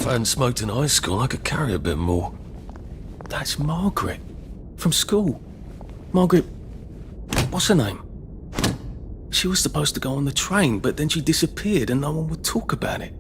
If I hadn't smoked in high school, I could carry a bit more. That's Margaret. From school. Margaret... what's her name? She was supposed to go on the train, but then she disappeared and no one would talk about it.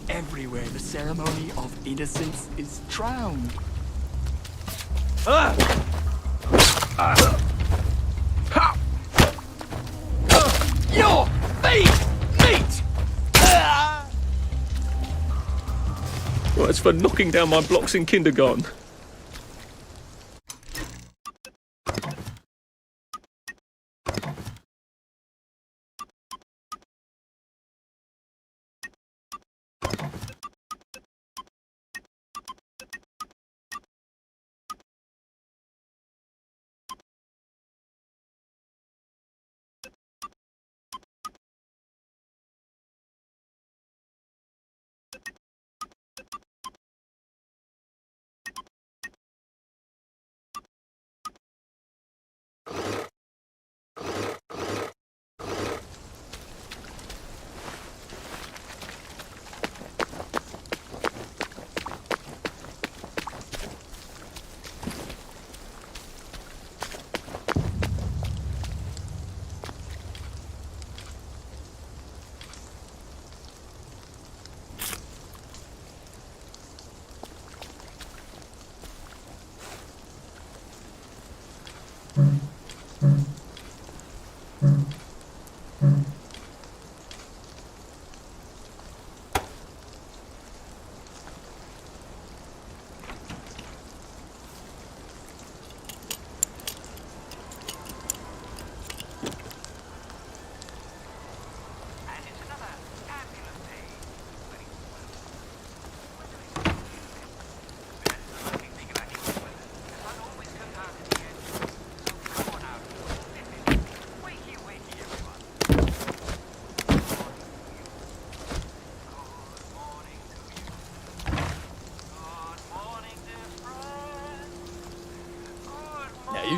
Everywhere the ceremony of innocence is drowned. Your feet meet! Well, it's for knocking down my blocks in kindergarten.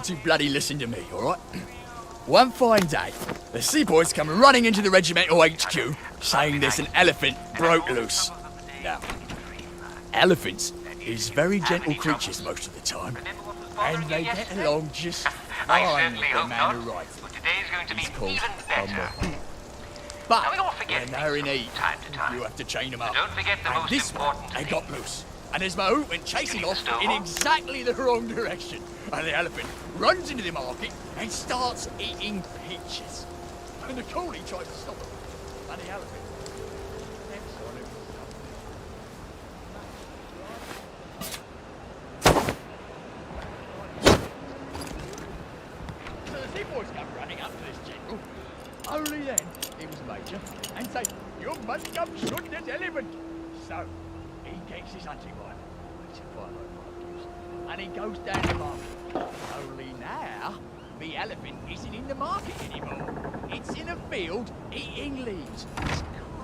to bloody listen to me, alright? One fine day, the seaboys come running into the regimental HQ saying there's an elephant broke loose. Now, elephants is very gentle creatures most of the time, and they get along just fine with the man who rides them. He's called a mahout. But when they're in heat, you have to chain them up. And this one, they got loose. And his mahout went chasing off in exactly the wrong direction. And the elephant runs into the market and starts eating peaches. And the coolie tries to stop him. And the elephant steps on him. So the seaboys come running up to this general. Only then he was major and say, "You must come shoot this elephant." So he gets his hunting rifle. It's a 505 use. And he goes down the market. Only now, the elephant isn't in the market anymore. It's in a field eating leaves. It's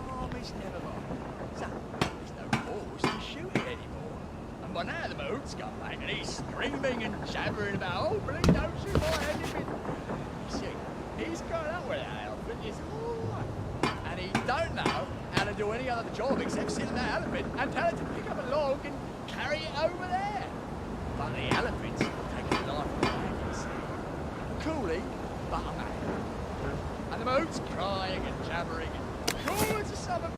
calm as never before. So there's no cause to shoot it anymore. And by now the mahout's come back and he's screaming and jabbering about, "Oh, please don't shoot my elephant." You see, he's grown up with that elephant his whole life. And he don't know how to do any other job except sit on that elephant and tell it to pick up a log and carry it over there. But the elephant's taking the life of the man, you see. Coolie, but a man. And the mahout's crying and jabbering and cool as a summer.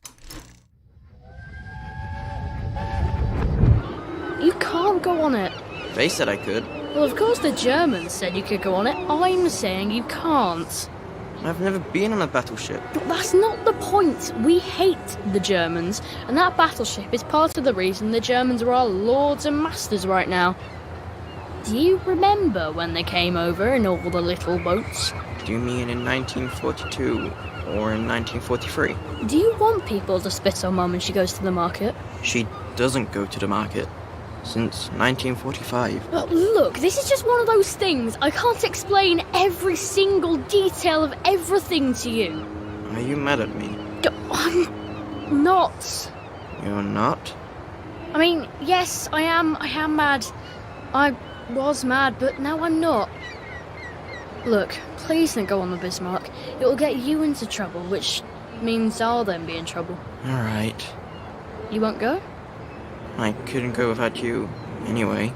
You can't go on it. They said I could. Well, of course the Germans said you could go on it. I'm saying you can't. I've never been on a battleship. But that's not the point. We hate the Germans, and that battleship is part of the reason the Germans are our lords and masters right now. Do you remember when they came over in all the little boats? Do you mean in 1942 or in 1943? Do you want people to spit on Mum when she goes to the market? She doesn't go to the market since 1945. But look, this is just one of those things. I can't explain every single detail of everything to you. Are you mad at me? I'm not. You're not? I mean, yes, I am mad. I was mad, but now I'm not. Look, please don't go on the Bismarck. It will get you into trouble, which means I'll then be in trouble. Alright. You won't go? I couldn't go without you, anyway.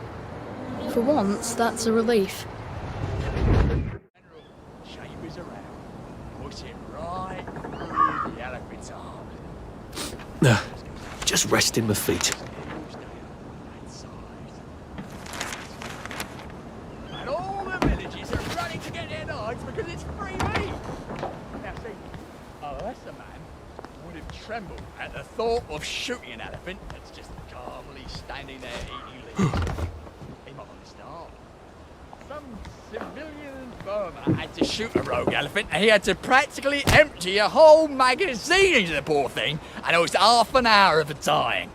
For once, that's a relief. Chambers around, push it right through the elephant's arm. Just resting my feet. And all the villagers are running to get their knives because it's free meat. Now see, unless a man would have trembled at the thought of shooting an elephant that's just calmly standing there eating leaves, he might understand. Some civilian farmer had to shoot a rogue elephant and he had to practically empty a whole magazine into the poor thing, and it was half an hour of the dying.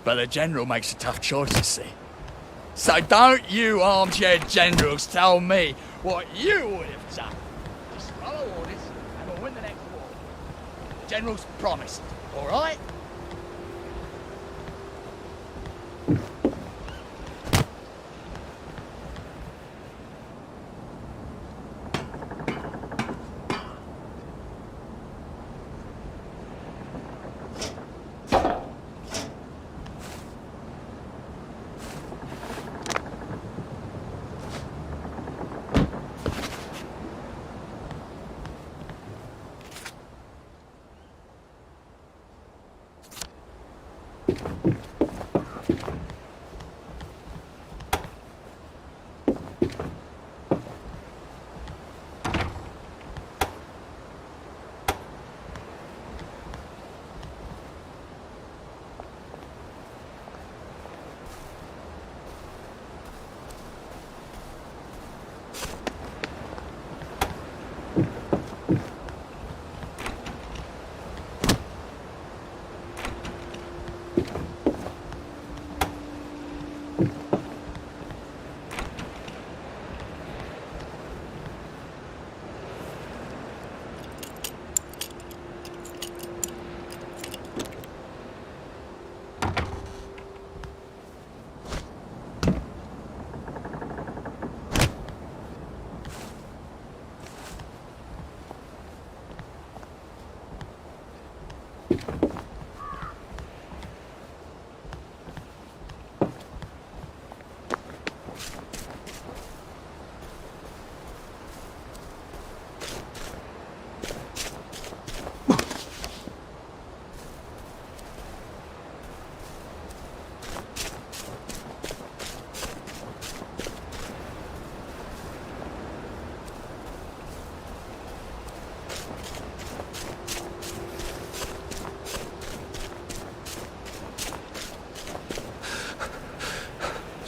But the general makes a tough choice, you see. So don't you armchair generals tell me what you would have done. Just follow orders and we'll win the next war. The general's promised, all right?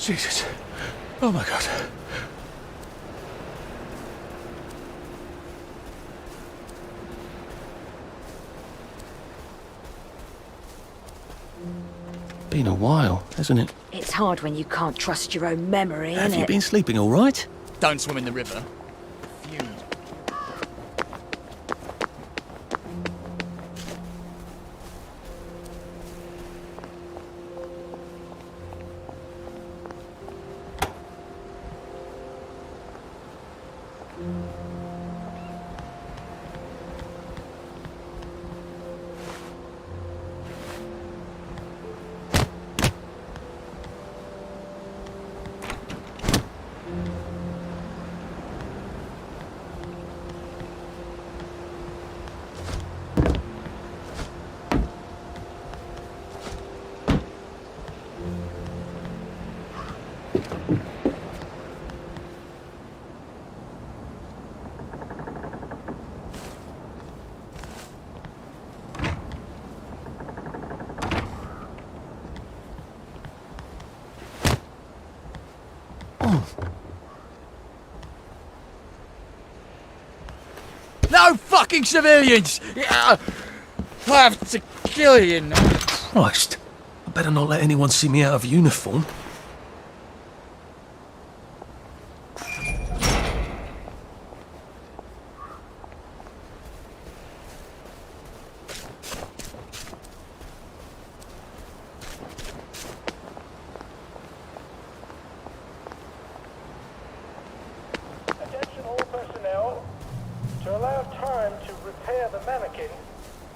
Jesus. Oh my God. Been a while, hasn't it? It's hard when you can't trust your own memory, Have isn't you it? been sleeping all right? Don't swim in the river. Feud. No fucking civilians! I have to kill you now. Christ. I better not let anyone see me out of uniform. Attention all personnel. To allow time to repair the mannequin,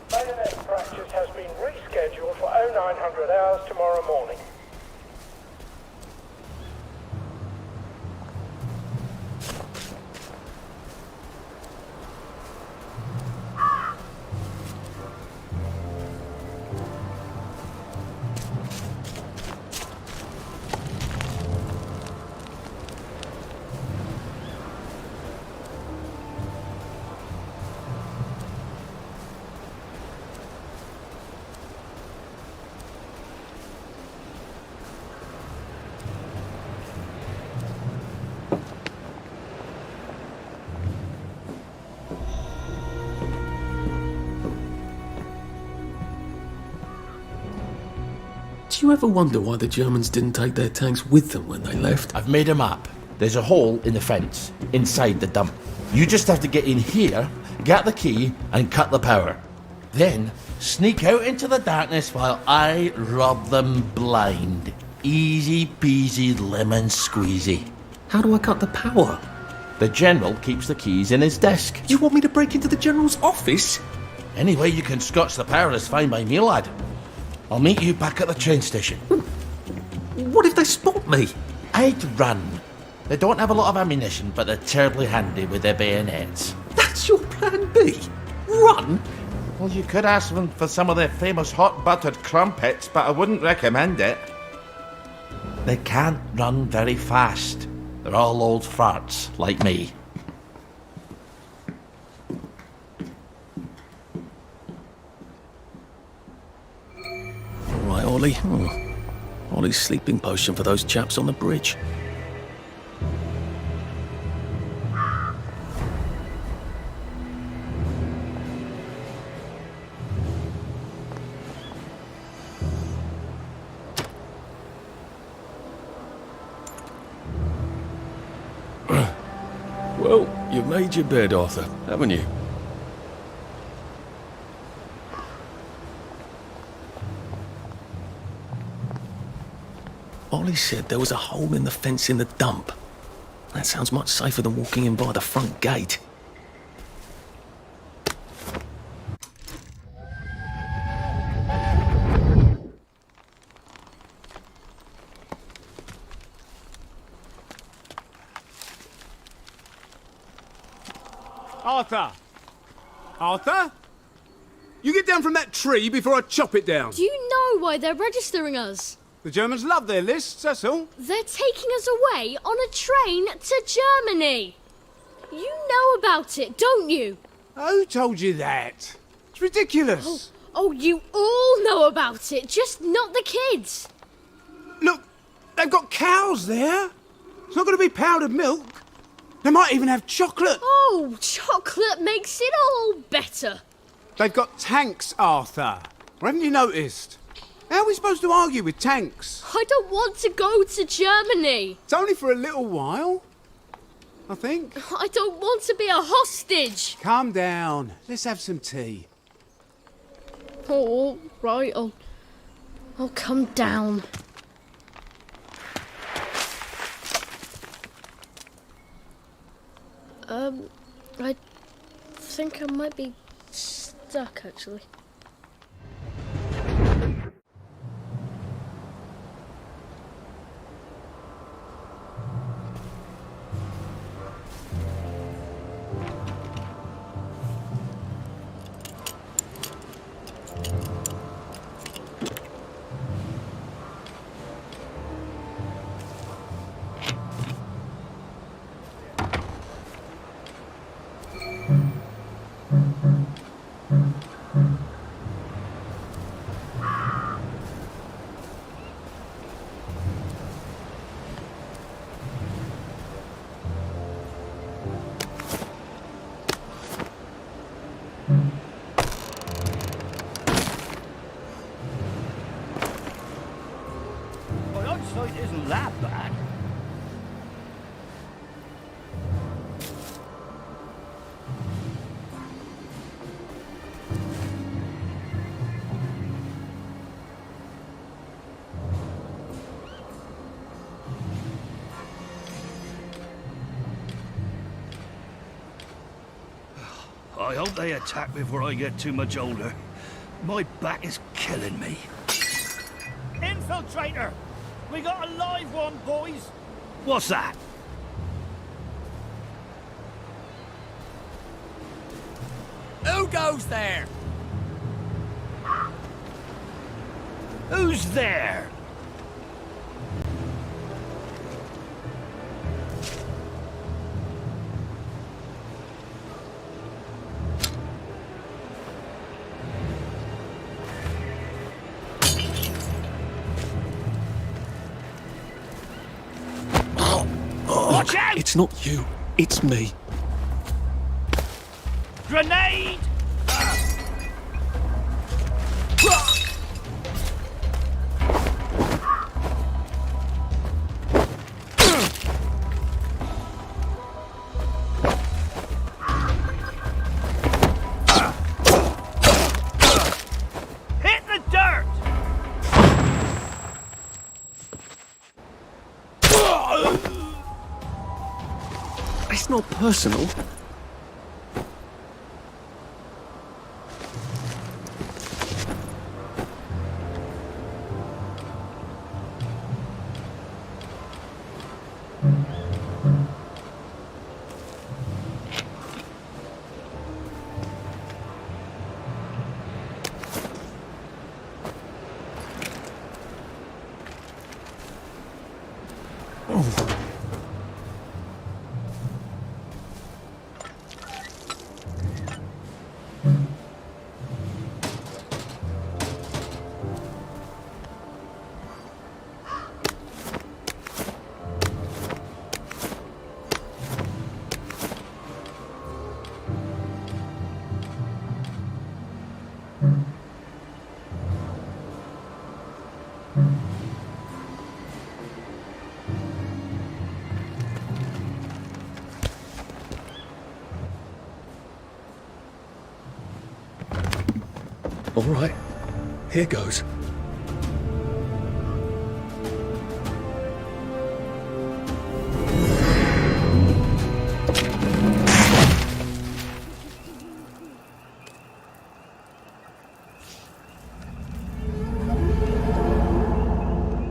bayonet practice has been rescheduled for 0900 hours tomorrow morning. Do you ever wonder why the Germans didn't take their tanks with them when they left? I've made a map. There's a hole in the fence, inside the dump. You just have to get in here, get the key, and cut the power. Then, sneak out into the darkness while I rob them blind. Easy peasy lemon squeezy. How do I cut the power? The General keeps the keys in his desk. You want me to break into the General's office? Any way you can scotch the power is fine by me, lad. I'll meet you back at the train station. What if they spot me? I'd run. They don't have a lot of ammunition, but they're terribly handy with their bayonets. That's your plan B? Run? Well, you could ask them for some of their famous hot buttered crumpets, but I wouldn't recommend it. They can't run very fast. They're all old farts, like me. All right, Ollie. Ollie's sleeping potion for those chaps on the bridge. Well, you've made your bed, Arthur, haven't you? Ollie said there was a hole in the fence in the dump. That sounds much safer than walking in by the front gate. Arthur! Arthur? You get down from that tree before I chop it down. Do you know why they're registering us? The Germans love their lists, that's all. They're taking us away on a train to Germany. You know about it, don't you? Who told you that? It's ridiculous. Oh, you all know about it, just not the kids. Look, they've got cows there. It's not going to be powdered milk. They might even have chocolate. Oh, chocolate makes it all better. They've got tanks, Arthur. Or haven't you noticed? How are we supposed to argue with tanks? I don't want to go to Germany. It's only for a little while, I think. I don't want to be a hostage. Calm down. Let's have some tea. Oh, all right, I'll come down. I think I might be stuck, actually. Well, outside isn't that bad. I hope they attack before I get too much older. My back is killing me. Infiltrator! We got a live one, boys. What's that? Who goes there? Who's there? Watch out! It's not you, it's me. Grenade! Hit the dirt! It's not personal. All right, here goes.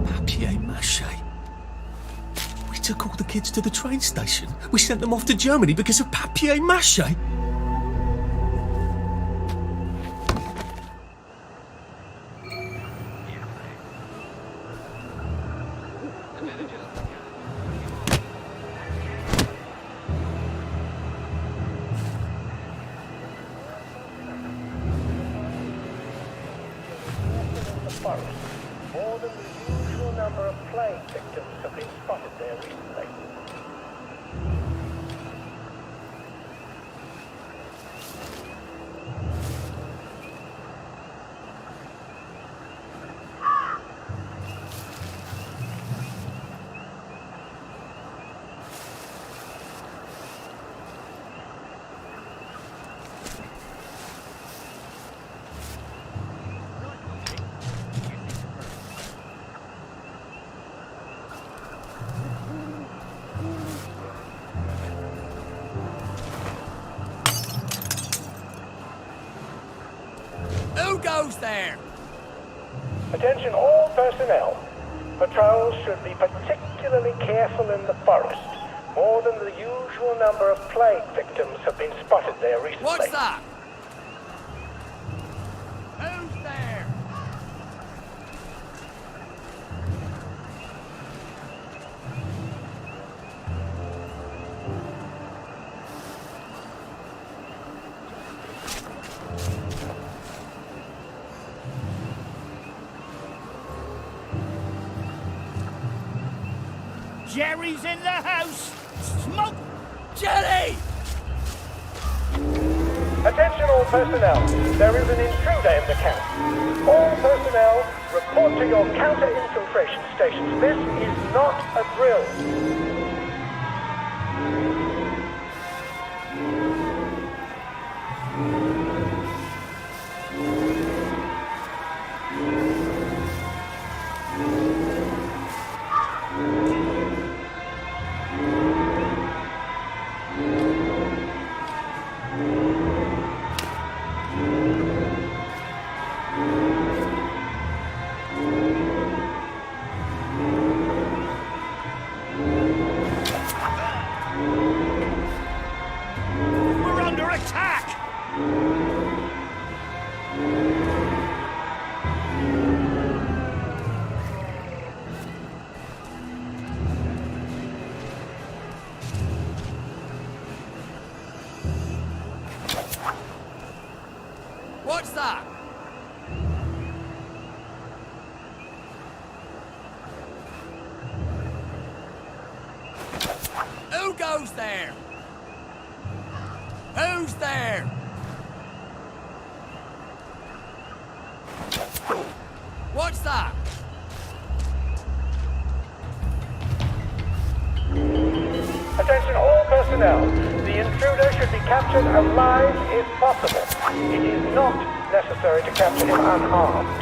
Papier-mâché. We took all the kids to the train station. We sent them off to Germany because of papier-mâché. forest. More than the usual number of plague victims have been spotted there recently. Who goes there? Attention all personnel. Patrols should be particularly careful in the forest. More than the usual number of plague victims have been spotted there recently. What's that? Who's there? Jerry's in the house! Smoke! Jerry! Attention all personnel. There is an intruder in the camp. All personnel, report to your counter-infiltration stations. This is not a drill. We're under attack! What's that? Who goes there? Who's there? What's that? Attention all personnel. The intruder should be captured alive if possible. It is not necessary to capture him unharmed.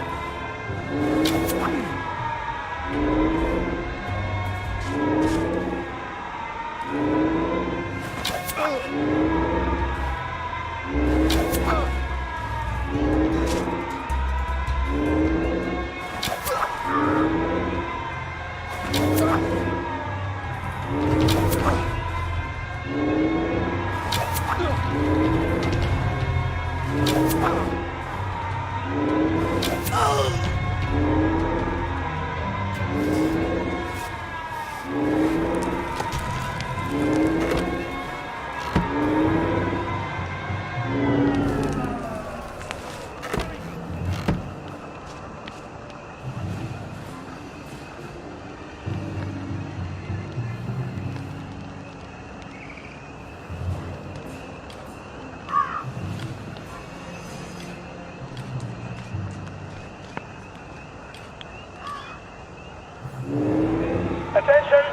Attention!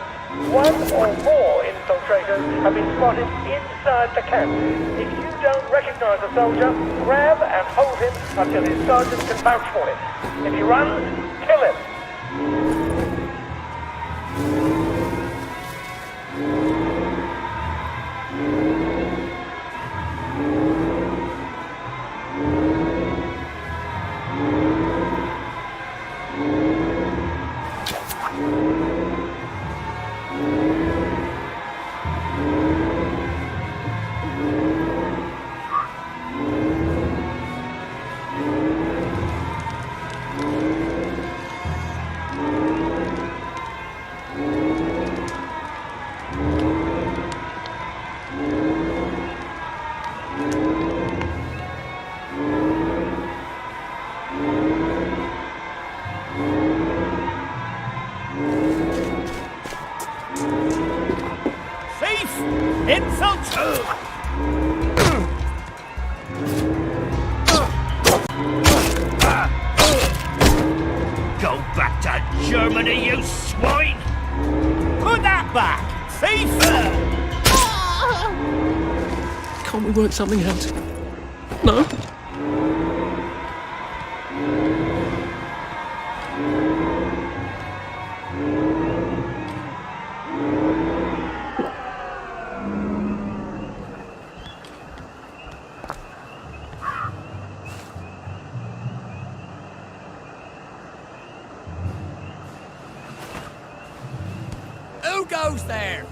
One or more infiltrators have been spotted inside the camp. If you don't recognize a soldier, grab and hold him until his sergeant can vouch for him. If he runs, kill him. Go back to Germany, you swine! Put that back, thief! Can't we work something out? No? Who goes there?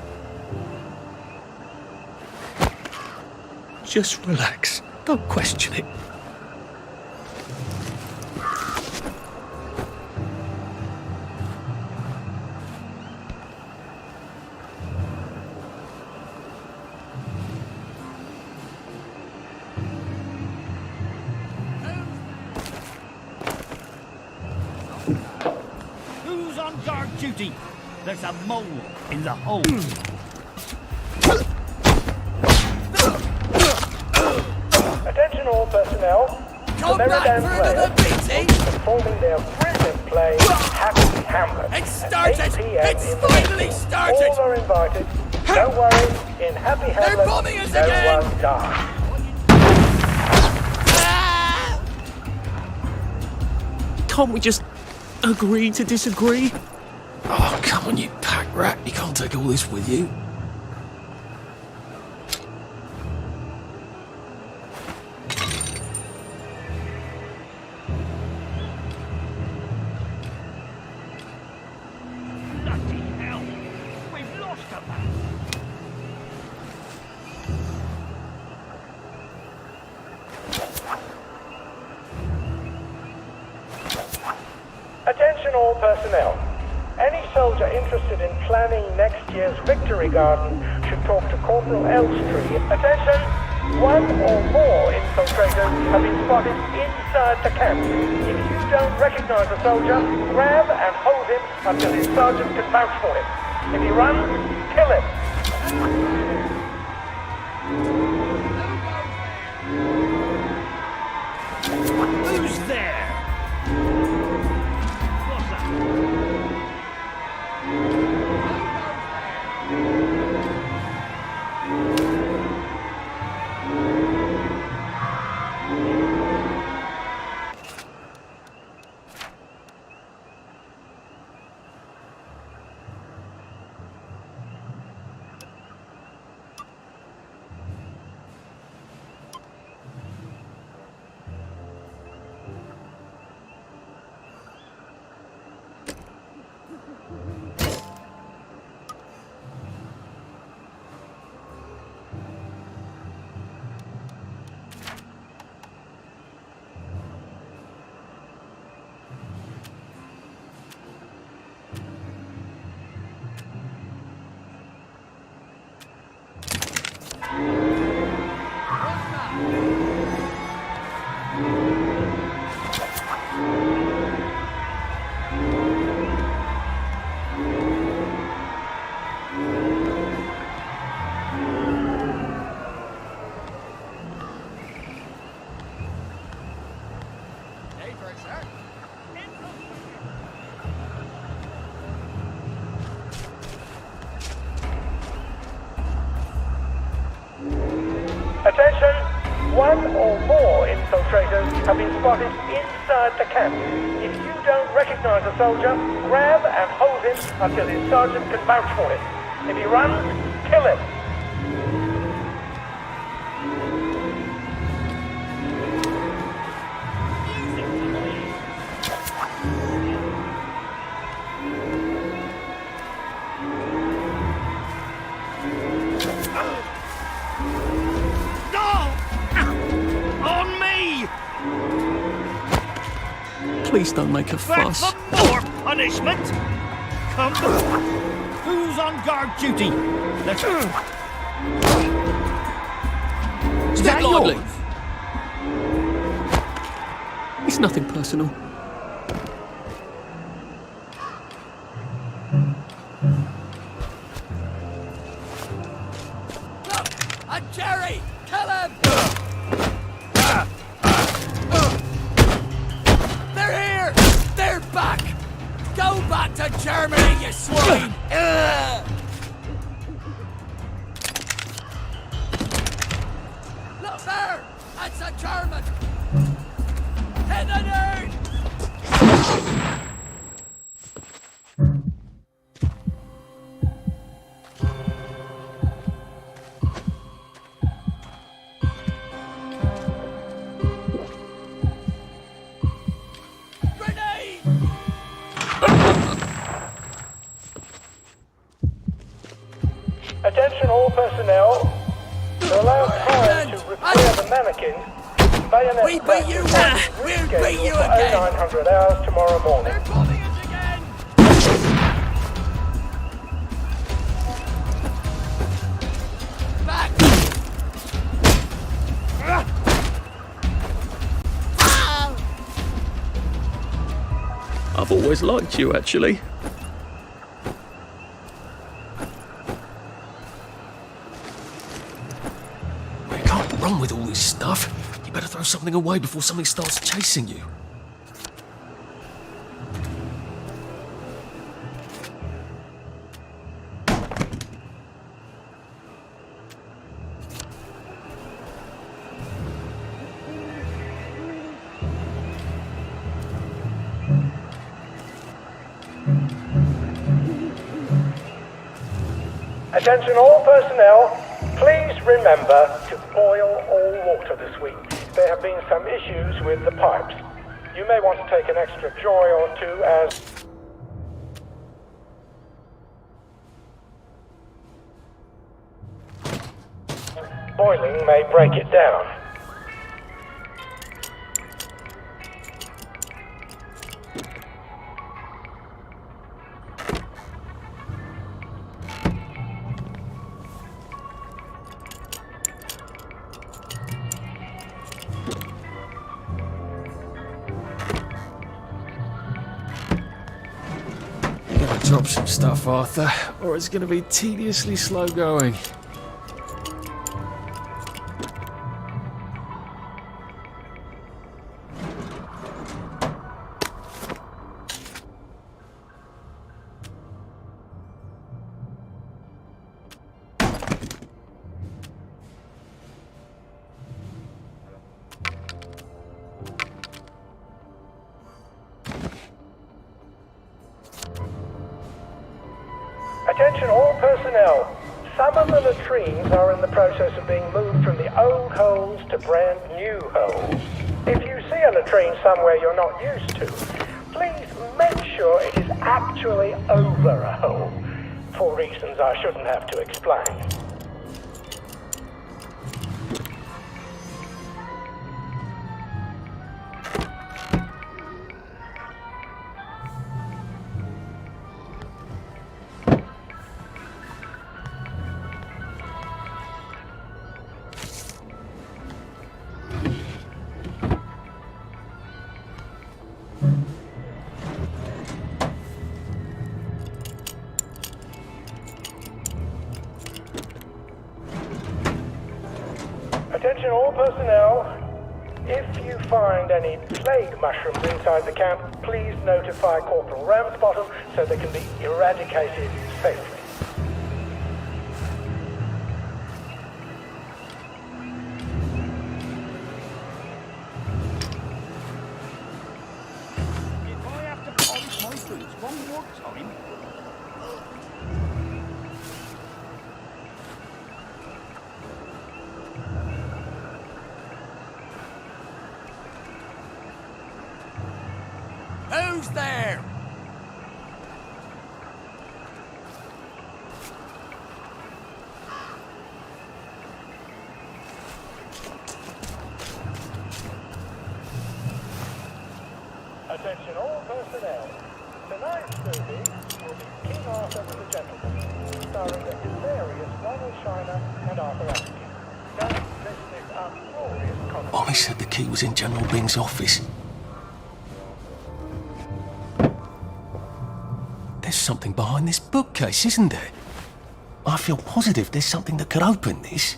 Just relax. Don't question it. Who's on guard duty? There's a mole in the hole. Attention all personnel. Come the back Merryland for another players beating? performing their brilliant play, Happy Hamlet. It's at started! 8 p.m. It's in the finally evening. started! All are invited. Don't worry, in Happy Hamlet, bombing us no again! one dies. Can't we just agree to disagree? Oh, come on, you pack rat. You can't take all this with you. Bloody hell! We've lost a man! Attention all personnel. Any soldier interested in planning next year's Victory Garden should talk to Corporal Elstree. Attention! One or more infiltrators have been spotted inside the camp. If you don't recognize a soldier, grab and hold him until his sergeant can vouch for him. If he runs, kill him. Who's there? What's that? Attention! One or more infiltrators have been spotted inside the camp. If you don't recognize a soldier, grab and hold him until his sergeant can vouch for him. If he runs, kill him. On me! Please don't make a Back fuss. for more punishment! Come. Who's on guard duty? Let's go. Is that lively. yours? It's nothing personal. Look, a to Germany, you swine! Look there! That's a German! Hit the dude! Grenade! Attention all personnel. To allow time to repair the mannequins, bayonet We beat you once, we'll beat you again. 0900 hours tomorrow morning. They're bombing us again! Back! I've always liked you, actually. You can't run with all this stuff. You better throw something away before something starts chasing you. Attention all personnel, please remember to boil all water this week. There have been some issues with the pipes. You may want to take an extra joy or two as... boiling may break it down. Drop some stuff, Arthur, or it's going to be tediously slow going. Attention all personnel. Some of the latrines are in the process of being moved from the old holes to brand new holes. If you see a latrine somewhere you're not used to, please make sure it is actually over a hole, for reasons I shouldn't have to explain. Attention all personnel. If you find any plague mushrooms inside the camp, please notify Corporal Ramsbottom so they can be eradicated safely. If I have to polish my boots one more time... Who's there? Attention all personnel. Tonight's movie will be King Arthur and the Gentleman, starring the hilarious Ronald Shiner and Arthur Askin. Don't miss this uproarious comedy. Ollie said the key was in General Bing's office. There's something behind this bookcase, isn't there? I feel positive there's something that could open this.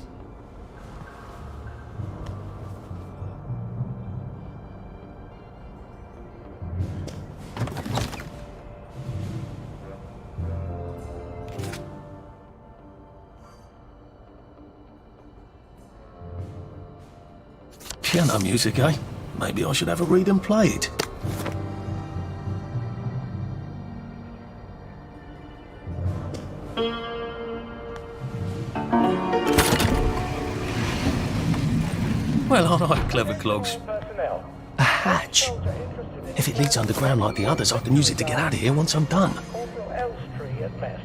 Piano music, eh? Maybe I should have a read and play it. Well, alright, clever clogs. Personnel. A hatch. If it leads underground like the others, I can use it to get out of here once I'm done. Corporal Elstree at Mess.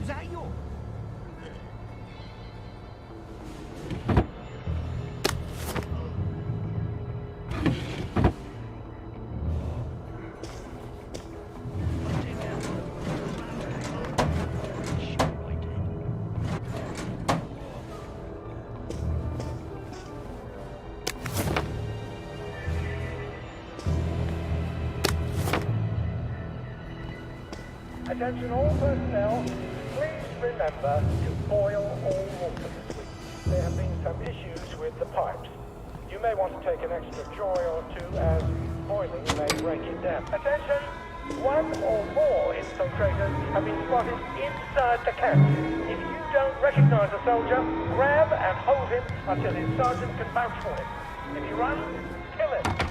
Is that yours? Attention all personnel, please remember to boil all water this week. There have been some issues with the pipes. You may want to take an extra joy or two as boiling may break it down. Attention! One or more infiltrators have been spotted inside the camp. If you don't recognize a soldier, grab and hold him until his sergeant can vouch for him. If he runs, kill him.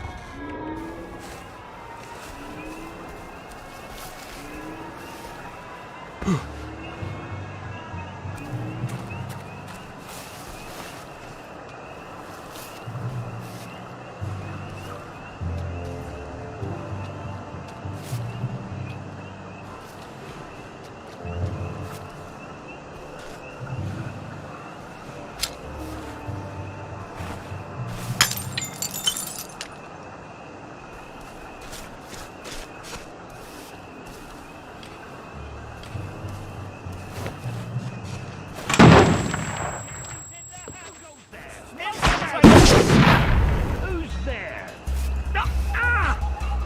Who's there?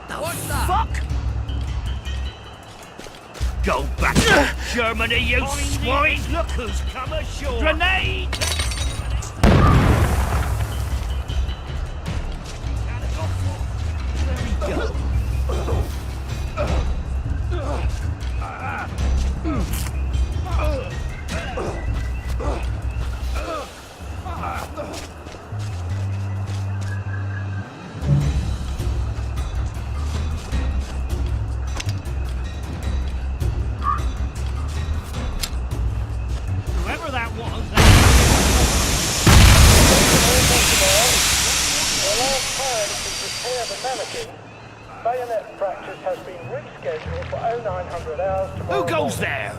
What the fuck? Go back to Germany, you swine! Look who's come ashore! Grenade! There we go. Whoever that was, The last time to repair the mannequin, bayonet practice has been rescheduled for 0900 hours tomorrow who goes morning. there?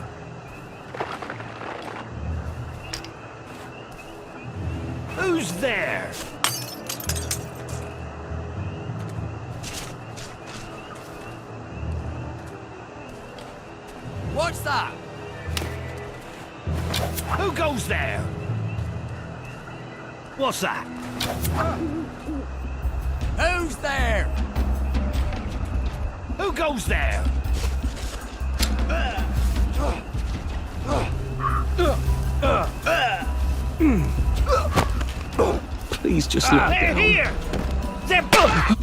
Who's there? What's that? Who goes there? What's that? Who's there? Who goes there? Please just let me They're down. here! They're back!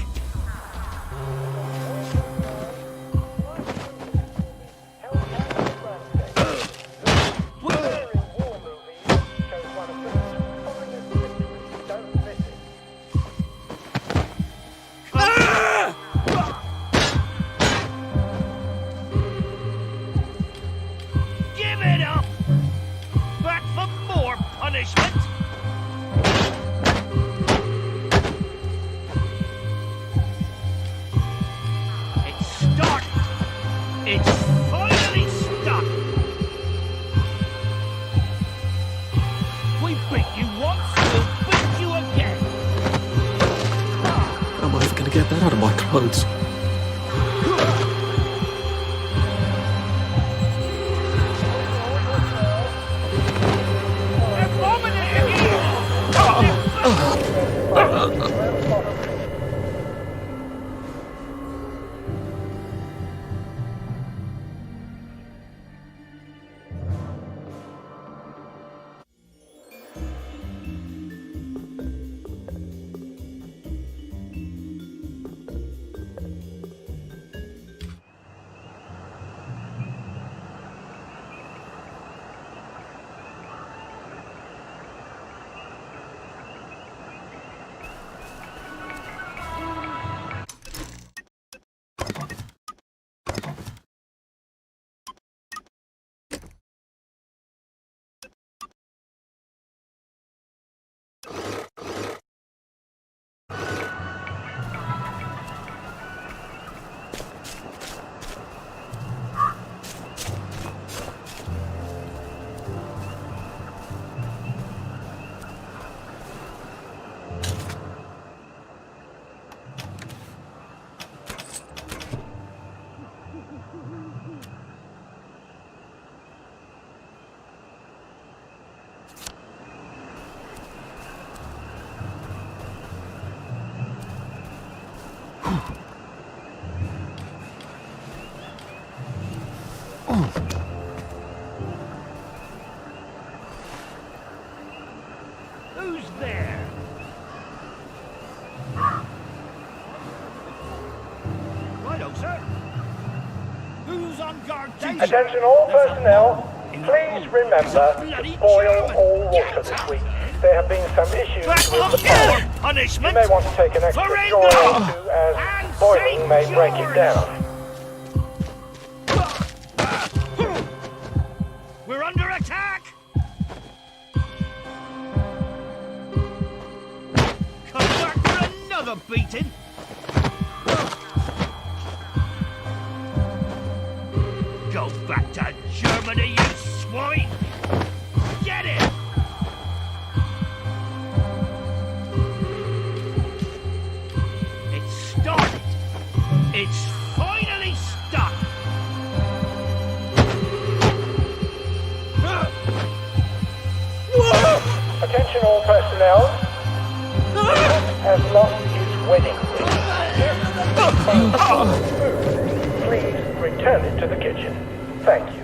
Give it up! Back for more punishment! It's started! It's finally started! We beat you once, we'll beat you again! How am I ever going to get that out of my clothes? They're bombing us Who's there? Righto, sir. Who's on guard duty? Attention all personnel, please remember to boil all water this week. There have been some issues with the pond. You Punishment may want to take an extra for straw or England two, as and boiling St. may break it George. down. We're under attack! Come back for another beating! Go back to Germany, you swine! Get it! It's started! It's finally stuck! Attention all personnel, has lost his wedding ring. Please return it to the kitchen. Thank you.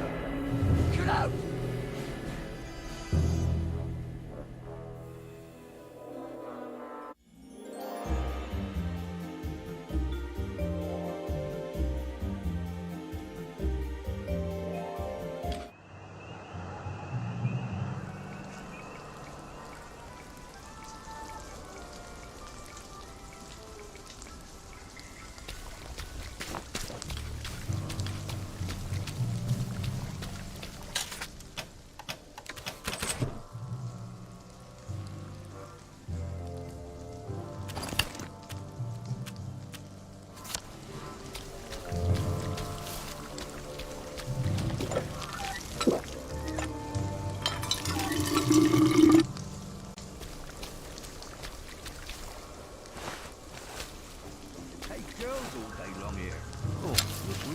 Hey, girls all day long here. Oh, would we?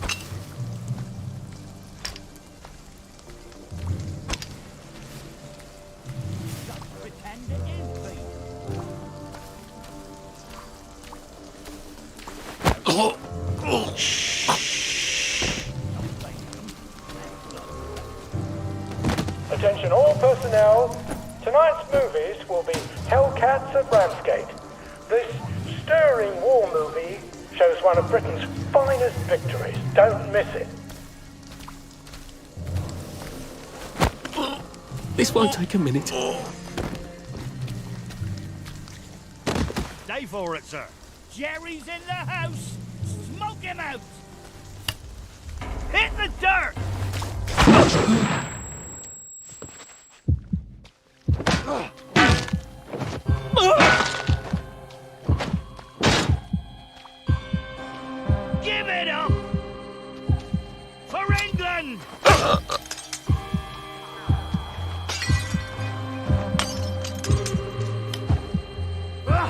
Just pretend it is me. Attention all personnel, tonight's movies will be Hellcats at Ramsgate. This stirring war movie shows one of Britain's finest victories. Don't miss it. This won't take a minute. Stay for it, sir. Jerry's in the house. Smoke him out. Hit the dirt. Give it up for England.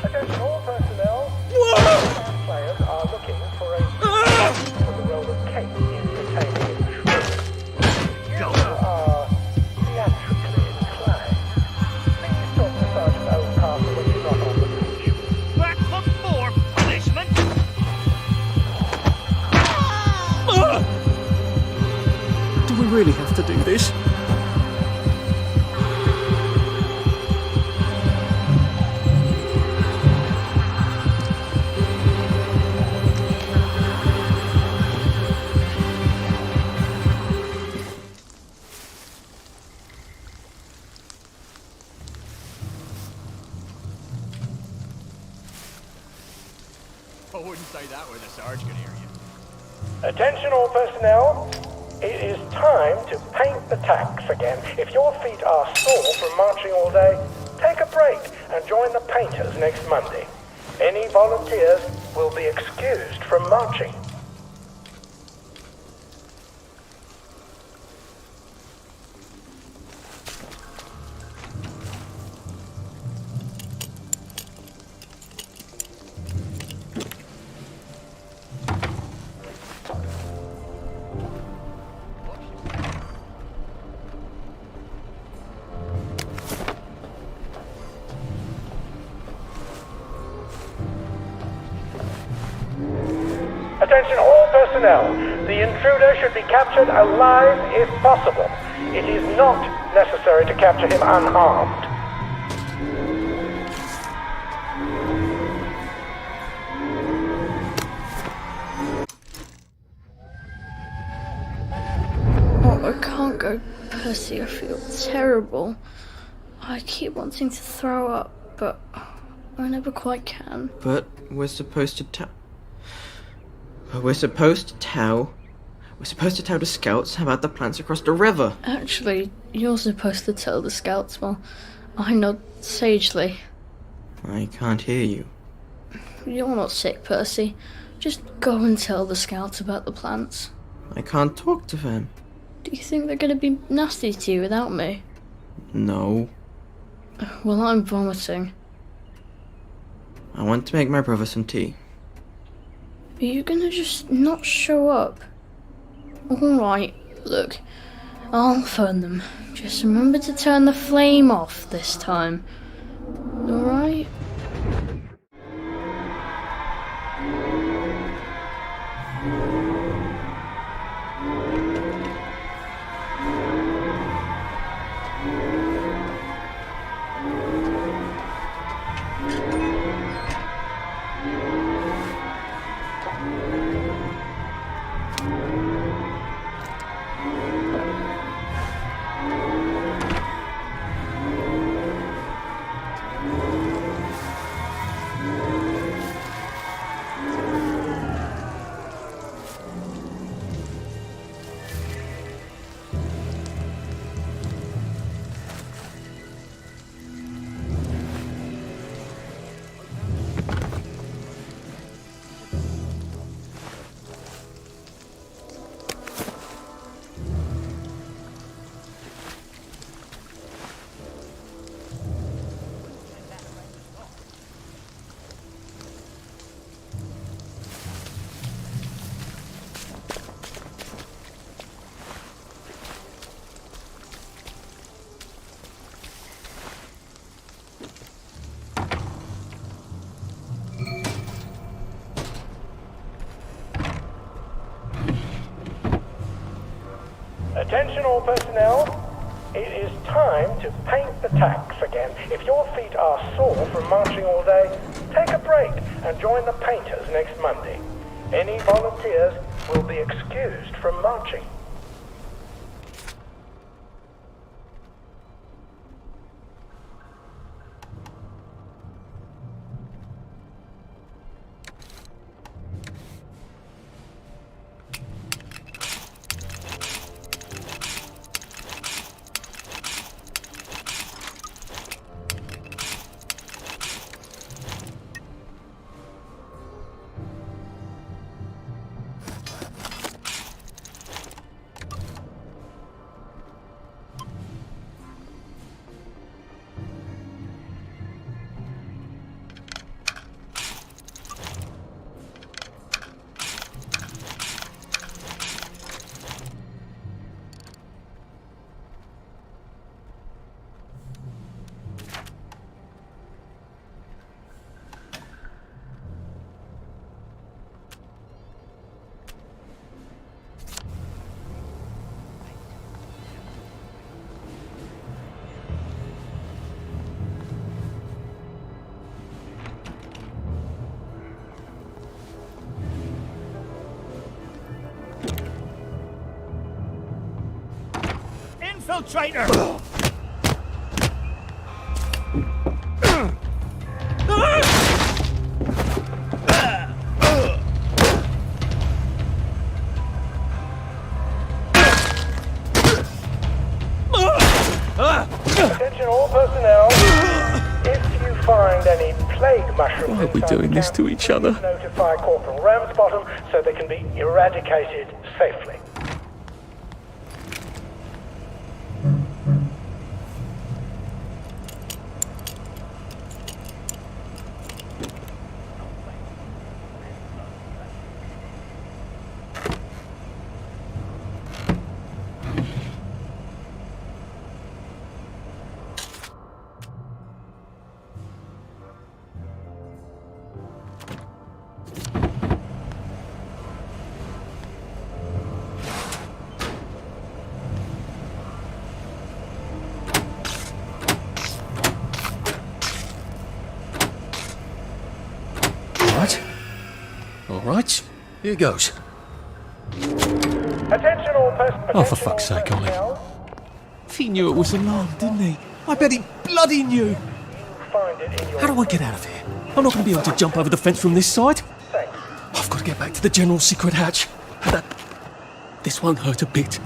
Attention all personnel, players are looking for the role of Kate in Retaining Intruder. Go. Are theatrically inclined. Please talk to Sergeant Oldcastle when he's not on the beach. Back for more punishment. Do we really have to do this? I wouldn't say that where the Sarge can hear you. Attention all personnel, it is time to paint the tacks again. If your feet are sore from marching all day, take a break and join the painters next Monday. Any volunteers will be excused from marching. Attention all personnel. The intruder should be captured alive if possible. It is not necessary to capture him unharmed. Oh, I can't go, Percy. I feel terrible. I keep wanting to throw up, but I never quite can. But we're supposed to We're supposed to tell the scouts about the plants across the river. Actually, you're supposed to tell the scouts while I nod sagely. I can't hear you. You're not sick, Percy. Just go and tell the scouts about the plants. I can't talk to them. Do you think they're going to be nasty to you without me? No. Well, I'm vomiting. I want to make my brother some tea. Are you going to just not show up? Alright, look. I'll phone them. Just remember to turn the flame off this time. Alright? Attention all personnel. It is time to paint the tacks again. If your feet are sore from marching all day, take a break and join the painters next Monday. Any volunteers will be excused from marching. Infiltrator! Attention all personnel. If you find any plague mushrooms Why are we doing this to each other? notify Corporal Ramsbottom so they can be eradicated safely. Here goes. Attention all personnel. Oh, for fuck's sake, Ollie. He knew it was alarmed, didn't he? I bet he bloody knew. How do I get out of here? I'm not going to be able to jump over the fence from this side. I've got to get back to the general secret hatch. This won't hurt a bit.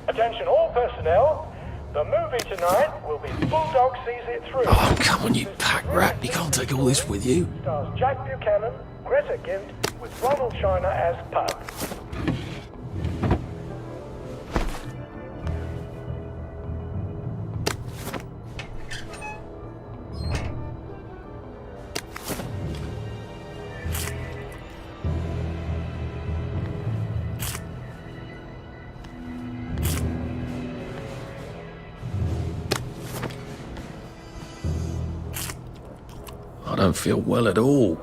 Attention all personnel. The movie tonight will be Bulldog Sees It Through. Oh, come on, you pack rat. You can't take all this with you. Stars Jack Buchanan, Greta Gint, with Ronald China as Pug. I don't feel well at all.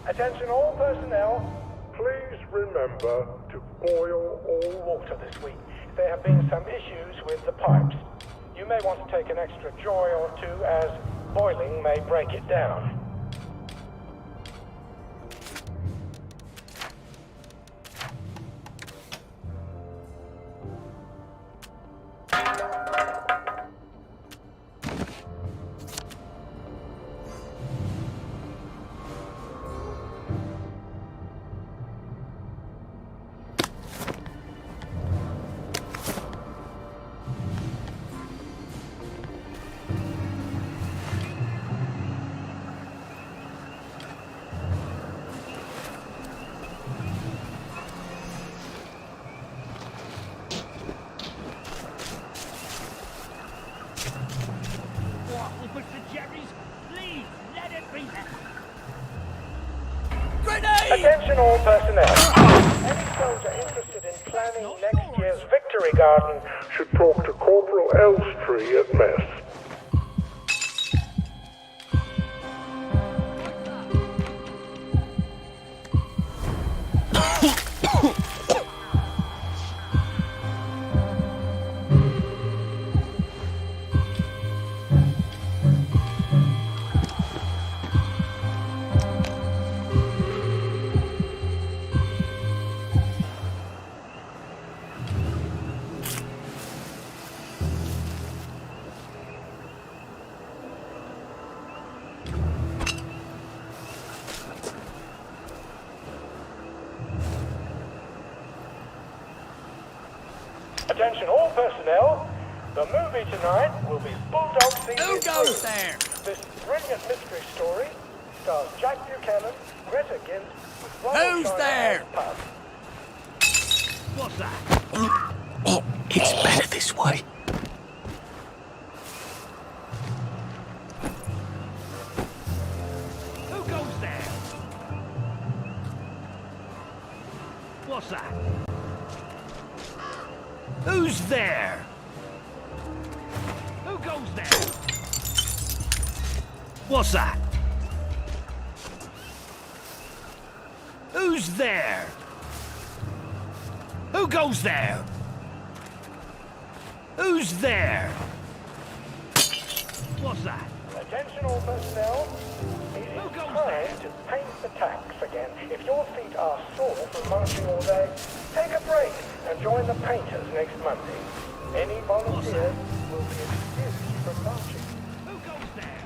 Attention all personnel, please remember to boil all water this week. There have been some issues with the pipes. You may want to take an extra joy or two as boiling may break it down. Attention all personnel. Any soldier interested in planning next year's Victory Garden should talk to Corporal Elstree at mess. Attention all personnel. The movie tonight will be Bulldog Sees It Through. Who goes there? This brilliant mystery story stars Jack Buchanan, Greta Gint, with Ronald Who's China there? as Pug. What's that? Oh, it's better this way. Who goes there? What's that? Who's there? Who goes there? What's that? Who's there? Who goes there? Who's there? What's that? Attention all personnel. It is time to paint the tacks again. If your feet are sore from marching all day, take a break and join the painters next Monday. Any volunteers will be excused from marching. Who goes there?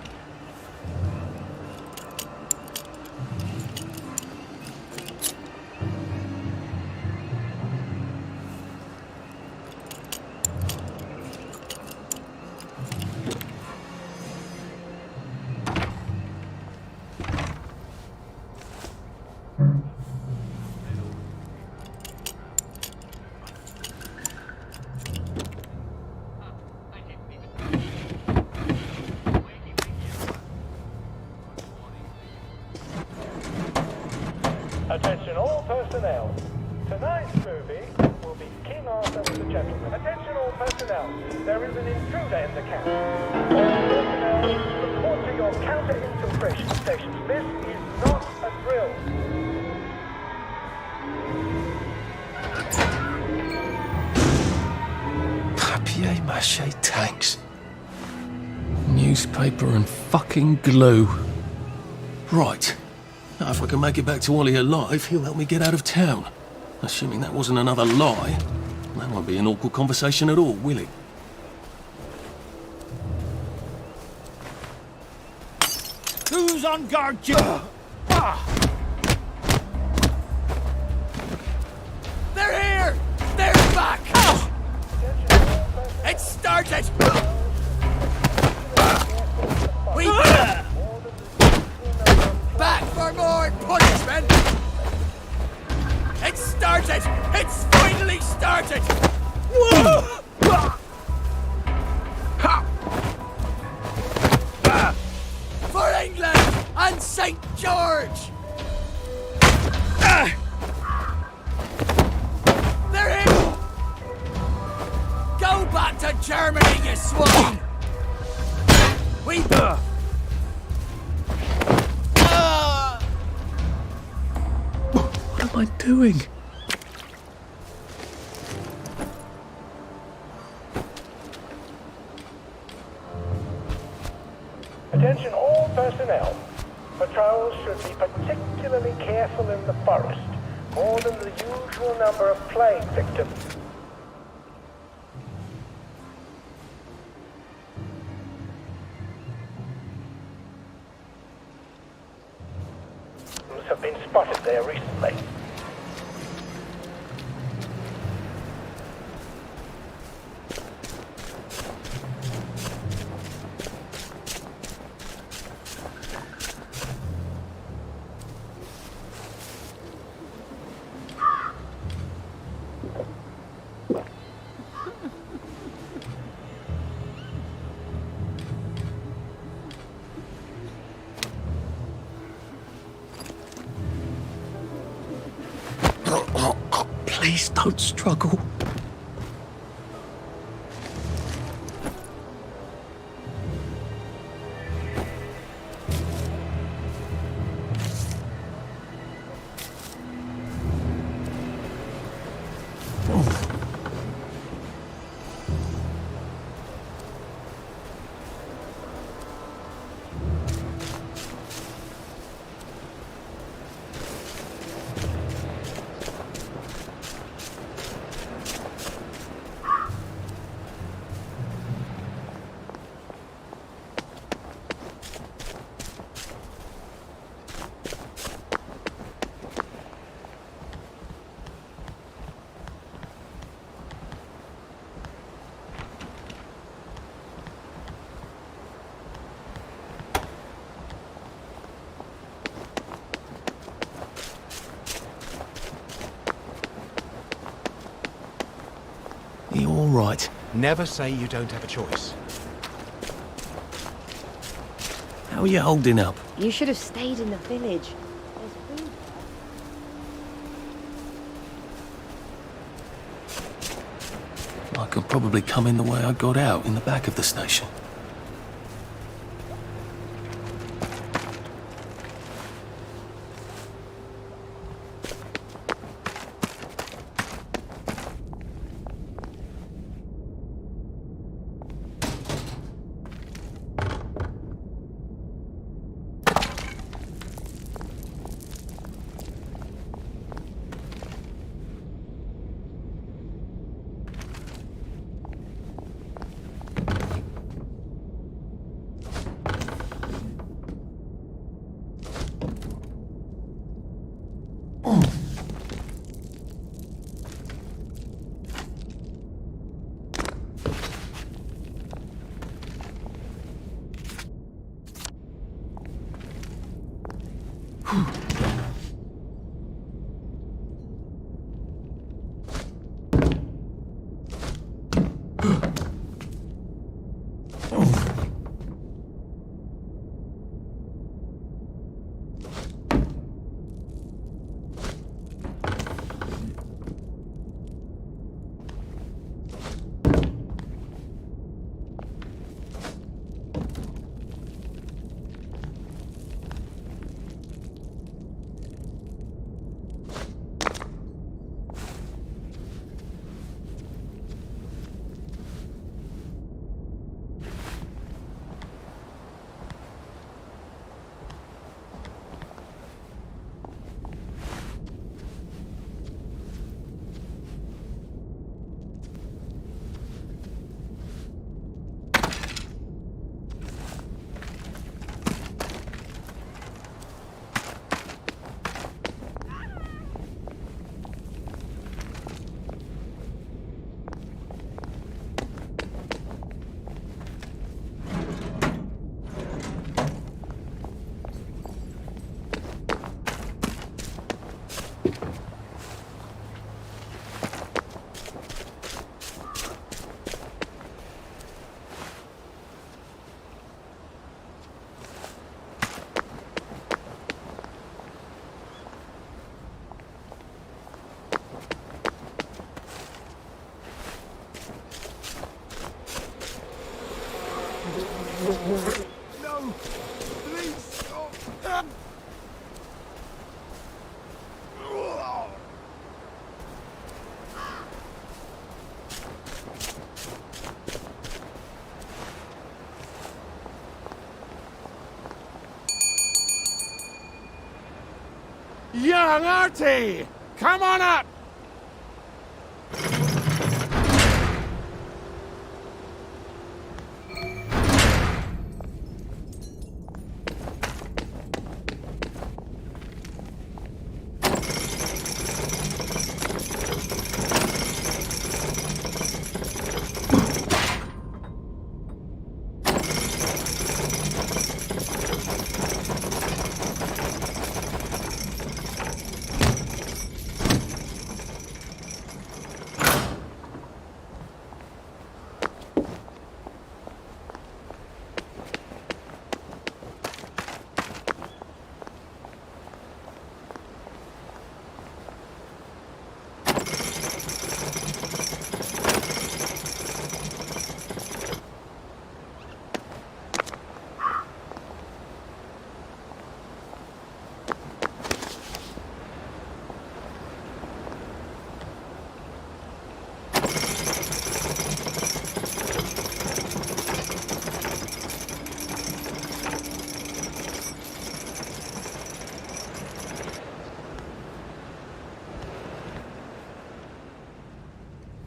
Attention all personnel. Tonight's movie will be King Arthur and the Gentleman. Attention all personnel. There is an intruder in the camp. All personnel, report to your counter-infiltration stations. This is not a drill. Papier-mâché tanks. Newspaper and fucking glue. Right. Now, if I can make it back to Ollie alive, he'll help me get out of town. Assuming that wasn't another lie. That won't be an awkward conversation at all, will it? Who's on guard, Jim? They're here! They're back! It started! We back for more punishment! It started! It's finally started! For England and St. George! They're here! Go back to Germany, you swine! We... What am I doing? Attention all personnel. Patrols should be particularly careful in the forest. More than the usual number of plague victims. Have been spotted there recently. Please don't struggle. You all right? Never say you don't have a choice. How are you holding up? You should have stayed in the village. There's food. I could probably come in the way I got out, in the back of the station. No! Please stop! Young Artie! Come on up!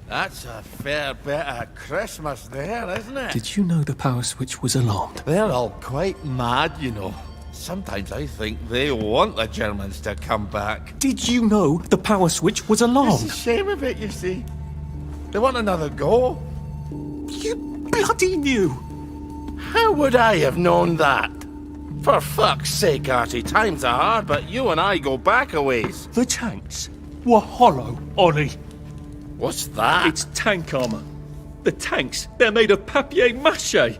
That's a fair bit of Christmas there, isn't it? Did you know the power switch was alarmed? They're all quite mad, you know. Sometimes I think they want the Germans to come back. Did you know the power switch was It's alarmed? a shame of it, you see. They want another go. You bloody knew! How would I have known that? For fuck's sake, Artie, times are hard, but you and I go back a ways. The tanks were hollow, Ollie. What's that? It's tank armor. The tanks, they're made of papier-mâché.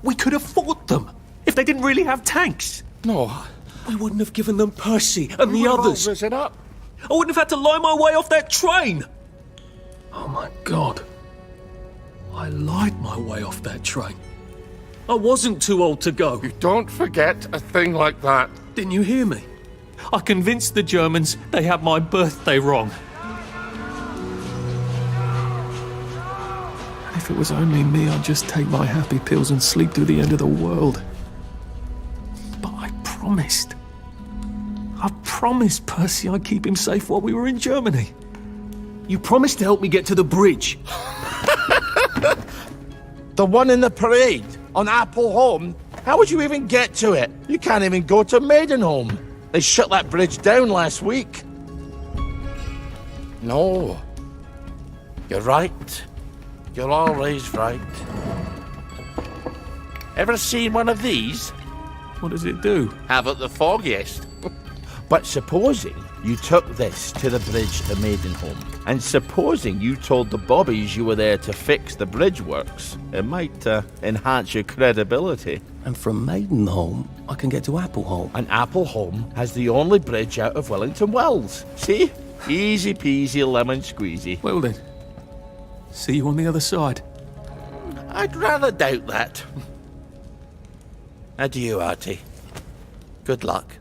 We could have fought them if they didn't really have tanks. No. We wouldn't have given them Percy and the others. Risen up. I wouldn't have had to lie my way off that train. Oh my God. I lied my way off that train. I wasn't too old to go. You don't forget a thing like that. Didn't you hear me? I convinced the Germans they had my birthday wrong. If it was only me, I'd just take my happy pills and sleep through the end of the world. But I promised. I promised Percy I'd keep him safe while we were in Germany. You promised to help me get to the bridge. The one in the parade on Apple Home? How would you even get to it? You can't even go to Maidenholm. They shut that bridge down last week. No. You're right. You're always right. Ever seen one of these? What does it do? Haven't the foggiest. But supposing you took this to the bridge to Maidenholm, and supposing you told the bobbies you were there to fix the bridge works, it might enhance your credibility. And from Maidenholm, I can get to Appleholm. And Appleholm has the only bridge out of Wellington Wells. See? Easy peasy lemon squeezy. Well then, see you on the other side. I'd rather doubt that. Adieu, Artie. Good luck.